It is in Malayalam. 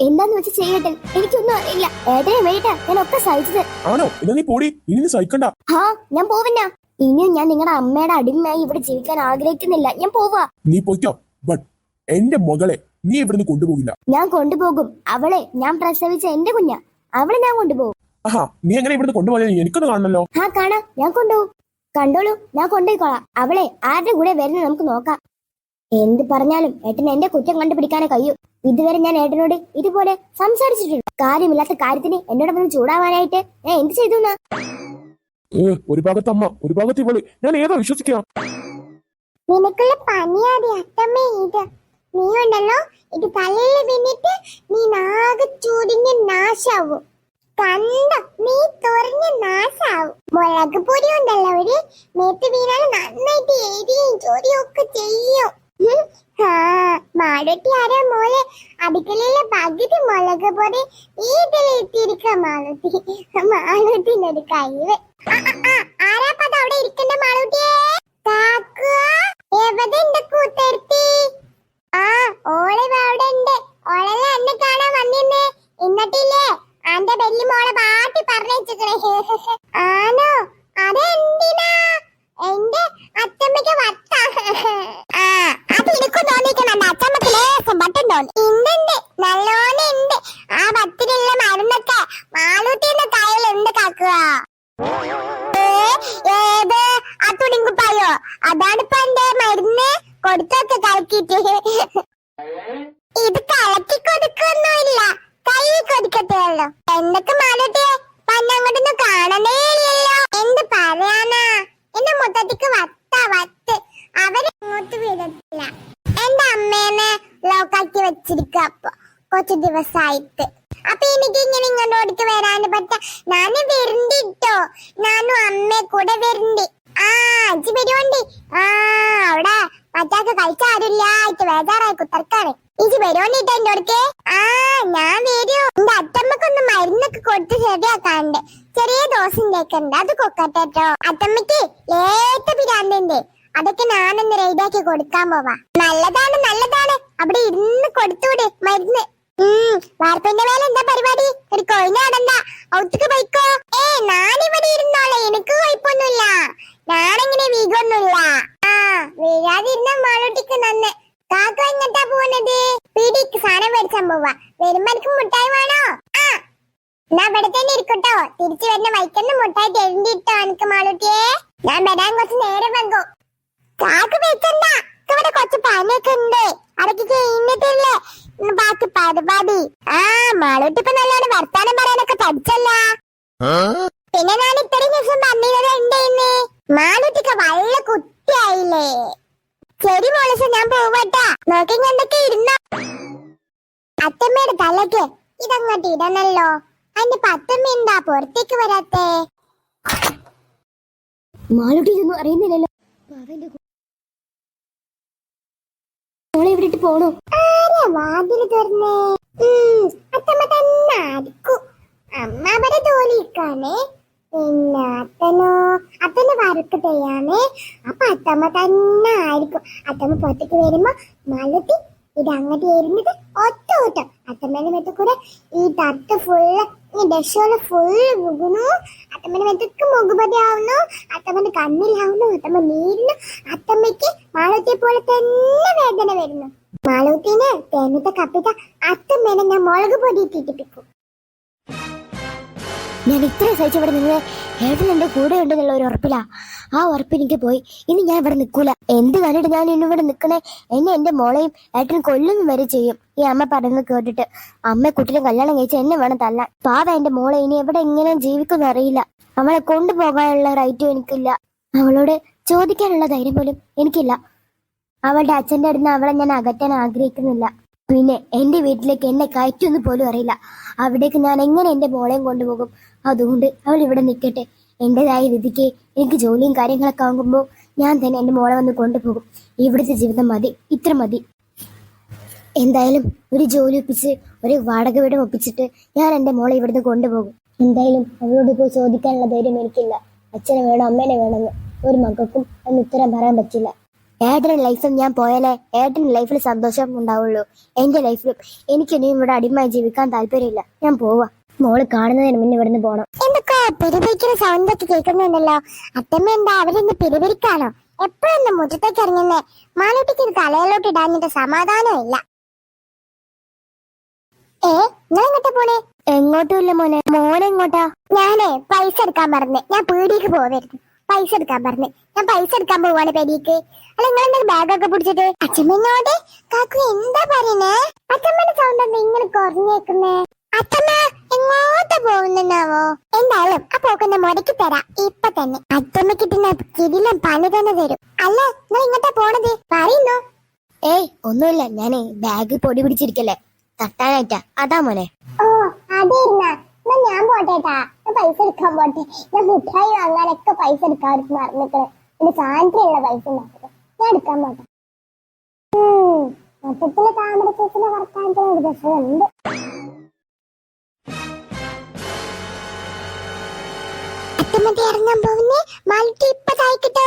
എന്താന്ന് വെച്ച് ചെയ്യട്ടെ, എനിക്കൊന്നും അറിയില്ല. ഏട്ടനെ വേണ്ട ഞാൻ ഒക്കെ സഹിച്ചത്. ആണോ? എന്നാ നീ പോടി, ഇനി നീ സഹിക്കണ്ട. ഹാ, ഞാൻ പോവില്ല. ഇനിയും ഞാൻ നിങ്ങളുടെ അമ്മയുടെ അടിമയായി ഇവിടെ ജീവിക്കാൻ ആഗ്രഹിക്കുന്നില്ല. ഞാൻ പോവാ. നീ പോയിക്കോ, ബട്ട് എന്റെ മകളെ നീ ഇവിടുന്ന് കൊണ്ടുപോകില്ല. ഞാൻ കൊണ്ടുപോകും. അവളെ ഞാൻ പ്രസവിച്ച എന്റെ കുഞ്ഞാ, അവളെ ഞാൻ കൊണ്ടുപോകും. ആഹാ, നീ എങ്ങനെ ഇവിടുന്ന് കൊണ്ടുപോയാൽ എനിക്കൊന്ന് കാണണല്ലോ. ആ കാണാം, ഞാൻ കൊണ്ടുപോകും. കണ്ടോളൂ, ഞാൻ കൊണ്ടുപോയിക്കോളാം. അവളെ ആരുടെ കൂടെ വരുന്നത് നമുക്ക് നോക്കാം. എന്ത് പറഞ്ഞാലും ഏട്ടന് എന്റെ കുറ്റം കണ്ടുപിടിക്കാനേ കഴിയൂ. ഇതുവരെ ഞാൻ ഏട്ടനോട് ഇതുപോലെ സംസാരിച്ചിട്ടുണ്ട്. കാര്യമില്ലാത്ത കാര്യത്തിന് എന്നോട് വന്ന് ചൂടാവാനായിട്ട് ഞാൻ എന്ത് ചെയ്തു? ഒരു ഭാഗത്ത് അമ്മ, ഒരു ഭാഗത്ത് ഇവള്, ഞാൻ ഏതാ വിശ്വസിക്കാം? നിനക്കുള്ള പനിയാടി അത്തമ്മേ ഇത്. നീ ഉണ്ടല്ലോ, ഇത് തലയിൽ വീണിട്ട് നീ നാഗ ചൂടിഞ്ഞ് നാശാവും. കണ്ട, നീ തുറഞ്ഞ് നാശാവും. മുളക് പൊടി ഉണ്ടല്ലോ ഒരു മേത്ത് വീണാൽ നന്നായിട്ട് എരിയും ചൊരിയും ഒക്കെ ചെയ്യും. മാടട്ടി ആരാ മോളെ? അടുക്കളയിലെ പകുതി മുളക് പൊടി വീട്ടിലെത്തിയിരിക്ക മാളൂട്ടി. മാളൂട്ടിനൊരു കഴിവ്. ആരാപ്പത് അവിടെ ഇരിക്കണ്ട മാളൂട്ടിയെ? എവിടെ കൂട്ടർത്തി? ആ, ഓള് അവിടെ ഉണ്ട്. ഓളല്ല എന്നെ കാണാൻ വന്നിരുന്നേ. എന്നിട്ടില്ലേ അന്റെ ബെല്ലി മോളെ പാട്ടി പറഞ്ഞേക്കണേ. ആണോ? അതെന്തിനാ? എന്റെ അച്ചമ്മക്ക് വട്ട. അത് എനിക്കും തോന്നിക്കുന്നുണ്ട്. അച്ചമ്മക്ക് ലേസം വട്ടം തോന്നി. ഇണ്ട്, നല്ലോണം ഉണ്ട്. ആ വട്ടിലുള്ള മരുന്നൊക്കെ മാളൂട്ടിന്റെ കയ്യിലുണ്ട് കാക്കുക. ഏത് അത്തുടിങ്കുപ്പായോ? അതാണിപ്പോ എന്റെ മരുന്ന്. കൊടുത്തൊക്കെ കലക്കിട്ട്. ഇത് കലക്കി കൊടുക്കൊന്നുമില്ല, കൈ കൊടുക്കത്തേ ഉള്ളൂ. എന്തൊക്കെ മാളൂട്ടിയെ പന്നങ്ങോട്ടൊന്നും കാണണേ ഇല്ലല്ലോ. എന്ത് പറയാനാ, എന്റെ മുത്തത്തിക്ക് വട്ട്. അവര് ഇങ്ങോട്ട് വിടത്തില്ല. എന്റെ അമ്മേനെ ലോക്കാക്കി വെച്ചിരിക്കുക അപ്പൊ കുറച്ച് ദിവസമായിട്ട്. അപ്പൊ എനിക്ക് ഇങ്ങനെ ഇങ്ങോട്ട് വരാന് പറ്റ. ഞാന് വരുന്നിട്ടോ, ഞാനും അമ്മയെ കൂടെ വരുന്നുണ്ട്. ആ, അഞ്ച് വരുവുണ്ട്. ആ, അവിടെ മറ്റാക്ക് കഴിച്ചാരില്ല ആയിട്ട് വേജാറായി കുത്തർക്കാണ്. ഇജ് വരുവോണ്ടിട്ട് എന്റെ അടുക്ക്? ആ, ഞാൻ വരൂ. എന്റെ അത്തമ്മക്കൊന്ന് മരുന്നൊക്കെ കൊടുത്ത് ശരിയാക്കാണ്ട്. ചെറിയ ദോശ ഉണ്ടാക്കണ്ട്, അത് കൊക്കട്ടോ. അത്തമ്മക്ക് ഏത്ത പിരാന്തുണ്ട്, അതൊക്കെ ഞാനൊന്ന് റെഡിയാക്കി കൊടുക്കാൻ പോവാ. നല്ലതാണ്. അവിടെ ഇരുന്ന് കൊടുത്തൂടെ മരുന്ന്. വാർപ്പിന്റെ മേലെ എന്താ പരിപാടി? ഒരു കൊഴിഞ്ഞാടണ്ട, ഔത്തേക്ക് പോയിക്കോ. ഞാനിവിടെ ഇരുന്നോളെ, എനിക്ക് കുഴപ്പമൊന്നുമില്ല. ഞാനെങ്ങനെ വീകൊന്നുമില്ല. ആ, വീഴാതിരുന്ന മാളൂട്ടിക്ക് നന്ന്. കാക്ക എങ്ങട്ടാ പോകുന്നത്? പീടിക്ക് സാധനം മേടിച്ചാൻ പോവാ. വരുമ്പോ എനിക്ക് മുട്ടായി വേണോ? ആ, എന്നാ ഇവിടെ തന്നെ ഇരിക്കട്ടോ. തിരിച്ചു വരുന്ന വൈക്കന്ന് മുട്ടായി തെരണ്ടിട്ടോ എനിക്ക് മാളൂട്ടിയെ. ഞാൻ വരാൻ കുറച്ച് നേരം വെക്കും. കാക്ക് വെക്കണ്ട, ഇവിടെ കുറച്ച് പണിയൊക്കെ ഉണ്ട്. അതൊക്കെ കഴിഞ്ഞിട്ടില്ലേ ബാക്കി പരിപാടി. ആ, മാളൂട്ടി ഇപ്പൊ നല്ലോണം വർത്താനം പറയാനൊക്കെ പഠിച്ചല്ല. പിന്നെ ഞാൻ ഇത്രയും ദിവസം പറഞ്ഞത് ഉണ്ടെന്ന്. മാളൂട്ടിക്ക് വല്ല കുട്ടിയായില്ലേ? ശരി മോളസ്, ഞാൻ പോവട്ടാ. നോക്കി എന്തൊക്കെ ഇരുന്നോ. അത്തമ്മയുടെ തലക്ക് ഇതങ്ങോട്ട് ഇടണല്ലോ. അതിന്റെ പത്തമ്മ എന്താ പുറത്തേക്ക് വരാത്തേ? മാളൂട്ടി ഇതൊന്നും അറിയുന്നില്ലല്ലോ. എവിടെട്ട് പോണു? ആരാ വാതില് തുറന്നേ? അത്തമ്മ തന്നെ ആയിരിക്കും. അമ്മ അവിടെ ജോലിക്കാണേ. പിന്നെ അത്തന് വറുക്ക് ചെയ്യാമേ. അപ്പൊ അത്തമ്മ തന്നെ ആയിരിക്കും. അത്തമ്മ പുറത്തേക്ക് വരുമ്പോ മാളൂട്ടി ഇത് അങ്ങോട്ട് വരുന്നത് ഒറ്റ ഓട്ടം. അത്തമ്മേന്റെ മെത്ത കൂടെ ഈ തട്ട് ഫുള്ള് ഈ ഡഷോള് ഫുള്ള് മുകുന്നു. അത്തമ്മേന്റെ മെത്തക്ക് മുഖപതി ആവുന്നു, അത്തമ്മന്റെ കണ്ണിലാവുന്നു, അത്തമ്മ നീരുന്നു. അത്തമ്മയ്ക്ക് മാളൂട്ടിയെ പോലെ തന്നെ വേദന വരുന്നു. മാളൂട്ടിനെ തേനത്തെ കപ്പിട്ട അത്തമ്മേനെ ഞാൻ മുളക് പൊടി ഇട്ടിട്ടിപ്പിക്കും. ഞാൻ ഇത്ര സഹിച്ചിവിടെ നിന്ന് ഏട്ടൻ എന്റെ കൂടെ ഉണ്ടെന്നുള്ള ഒരു ഉറപ്പിലാ. ആ ഉറപ്പ് എനിക്ക് പോയി. ഇനി ഞാൻ ഇവിടെ നിൽക്കൂല. എന്ത് കണ്ടിട്ട് ഞാൻ ഇന്നിവിടെ നിൽക്കണേ? എന്നെ എന്റെ മോളെയും ഏട്ടൻ കൊല്ലുന്നു വരെ ചെയ്യും. ഈ അമ്മ പറയുന്നത് കേട്ടിട്ട് അമ്മ കുട്ടിനെ കല്യാണം കഴിച്ച് എന്നെ വേണം തല്ലാൻ. പാവ എന്റെ മോളെ ഇനി എവിടെ എങ്ങനെ ജീവിക്കുമെന്ന് അറിയില്ല. അവളെ കൊണ്ടുപോകാനുള്ള റൈറ്റും എനിക്കില്ല. അവളോട് ചോദിക്കാനുള്ള ധൈര്യം പോലും എനിക്കില്ല. അവളുടെ അച്ഛന്റെ അടുത്ത് അവളെ ഞാൻ അകറ്റാൻ ആഗ്രഹിക്കുന്നില്ല. പിന്നെ എന്റെ വീട്ടിലേക്ക് എന്നെ കയറ്റുമെന്ന് പോലും അറിയില്ല. അവിടേക്ക് ഞാൻ എങ്ങനെ എന്റെ മോളെയും കൊണ്ടുപോകും? അതുകൊണ്ട് അവൾ ഇവിടെ നിൽക്കട്ടെ. എന്റേതായ രീതിക്ക് എനിക്ക് ജോലിയും കാര്യങ്ങളൊക്കെ ആകുമ്പോൾ ഞാൻ തന്നെ എന്റെ മോളെ വന്ന് കൊണ്ടുപോകും. ഇവിടുത്തെ ജീവിതം മതി, ഇത്ര മതി. എന്തായാലും ഒരു ജോലി ഒപ്പിച്ച് ഒരു വാടക വീടും ഒപ്പിച്ചിട്ട് ഞാൻ എന്റെ മോളെ ഇവിടുന്ന് കൊണ്ടുപോകും. എന്തായാലും അവളോട് പോയി ചോദിക്കാനുള്ള ധൈര്യം എനിക്കില്ല. അച്ഛനെ വേണം അമ്മേനെ വേണമെന്ന് ഒരു മക്കൾക്കും അന്ന് ഉത്തരം പറയാൻ പറ്റില്ല. ഏട്ടന്റെ ലൈഫിൽ ഞാൻ പോയാലേ ഏട്ടന്റെ ലൈഫിൽ സന്തോഷം ഉണ്ടാവുള്ളൂ. എന്റെ ലൈഫിലും എനിക്കിനിയും ഇവിടെ അടിമയായി ജീവിക്കാൻ താല്പര്യമില്ല. ഞാൻ പോവാ. മോള് കാണുന്നതിന് മുന്നേ ഇവിടുന്ന് പോണം. എന്തൊക്കെ പിരിപിരിക്കുന്ന സൗണ്ട് ഒക്കെ കേൾക്കുന്നുണ്ടല്ലോ. അത്തമ്മ എന്താ അവരൊന്ന് പിരിപിരിക്കാണോ? എപ്പോഴൊന്ന് മുറ്റത്തേക്ക് ഇറങ്ങുന്നേ? മാളൂട്ടിക്ക് ഇത് തലയിലോട്ട് ഇടാഞ്ഞിട്ട് സമാധാനം ഇല്ല. നിങ്ങൾ എങ്ങോട്ടാ പോണേ? എങ്ങോട്ടും ഇല്ല മോനെ. മോനെങ്ങോട്ടാ? ഞാനേ പൈസ എടുക്കാൻ പറഞ്ഞേ. ഞാൻ പീടിക്ക് പോവരുത്. പൈസ എടുക്കാൻ പറഞ്ഞേ. ഞാൻ പൈസ എടുക്കാൻ പോവാണ് പെരിക്ക്. അല്ല നിങ്ങൾ എന്തെങ്കിലും ബാഗൊക്കെ പിടിച്ചിട്ട്? അച്ഛമ്മനോട് കാക്കു എന്താ പറയുന്നേ? അച്ഛമ്മന്റെ സൗണ്ട് എന്താ ഇങ്ങനെ കുറഞ്ഞേക്കുന്നേ? അച്ഛമ്മ എങ്ങോട്ടാ പോകുന്നാവോ? എന്തായാലും ആ പോക്കെന്നെ മുടക്കി തരാം ഇപ്പൊ തന്നെ. അച്ഛമ്മ കിട്ടുന്ന കിടിലം പണി തന്നെ തരും. അല്ല നിങ്ങൾ ഇങ്ങോട്ടാ പോണത്? പറയുന്നു. ഏയ് ഒന്നുമില്ല, ഞാനേ ബാഗ് പൊടി പിടിച്ചിരിക്കല്ലേ, തട്ടാനായിട്ടാ. അതാ മോനെ. ഓ അതെന്നാ ഞാൻ പോട്ടേട്ടാ. ഞാൻ പൈസ എടുക്കാൻ പോട്ടെ. ഞാൻ മിഠായി വാങ്ങാനൊക്കെ പൈസ എടുക്കാൻ മറന്നിട്ട് എന്റെ സാധനത്തിനുള്ള പൈസ ഉണ്ടാക്കുന്നത് ഞാൻ എടുക്കാൻ പോട്ടെ. മൊത്തത്തില് താമര ചേച്ചിന്റെ വർത്താനത്തിന് ഒരു രസമുണ്ട്. അത്തമ്മ ഇറങ്ങാൻ പോകുന്നേ. മാലിട്ട് ഇപ്പൊ തായിക്കിട്ടോ.